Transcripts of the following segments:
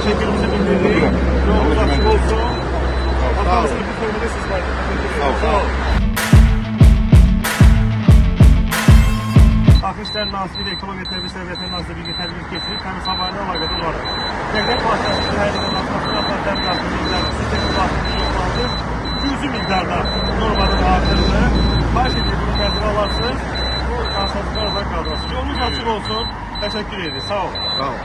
təşəkkürümüzü bildiririk. Yolunuz açıq olsun. Atamızın bir formülü siz var. Sağ ol. Daxili İşlər Nazirliyi və Ekologiya Təbii Sərvətlər Nazirliyi tədbir keçirib, təmiz havarla əlaqədar olaraq. Nəqliyyat vasitəsində hər yerdə transportlar təminatı miqdarı, sistemi vasitəsində yoxlanılır. 200 miqdarda normadan artırılır. Xahiş edir, bunu nəzərə alarsınız. Bu transportlar da qaldırsın. Yolunuz açıq olsun. Təşəkkür edirik. Sağ olun. Sağ olun.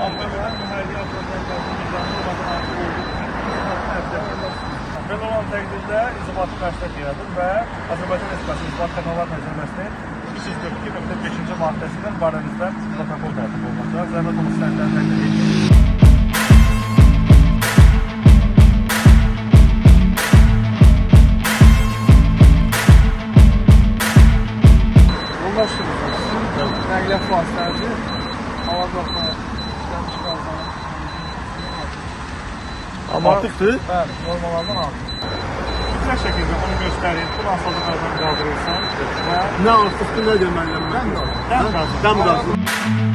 Avtomobilin mühərriyə avtomobillərin miqdarı normadan artıq olduğu belə olan təqdirdə inzibati məsləhət yaradır və Azərbaycan Respublikası İnzibati Xidmətlər Məcəlləsinin 342.5-ci maddəsindən barənizdə protokol tərtib olunacaq. Zəhmət olun sənədlərini təqdim edirik. Yoldaşlarım, sizin nəqliyyat vasitənizi hava baxmaya işləmiş qalmanın Artıqdır? Bəli, normalardan artıq. Güzel şəkildə onu göstərin, bu asfaltlardan qaldırılsın və Nə artıqdır, nə deməliyəm mən? dəm qazın. Dəm qazın.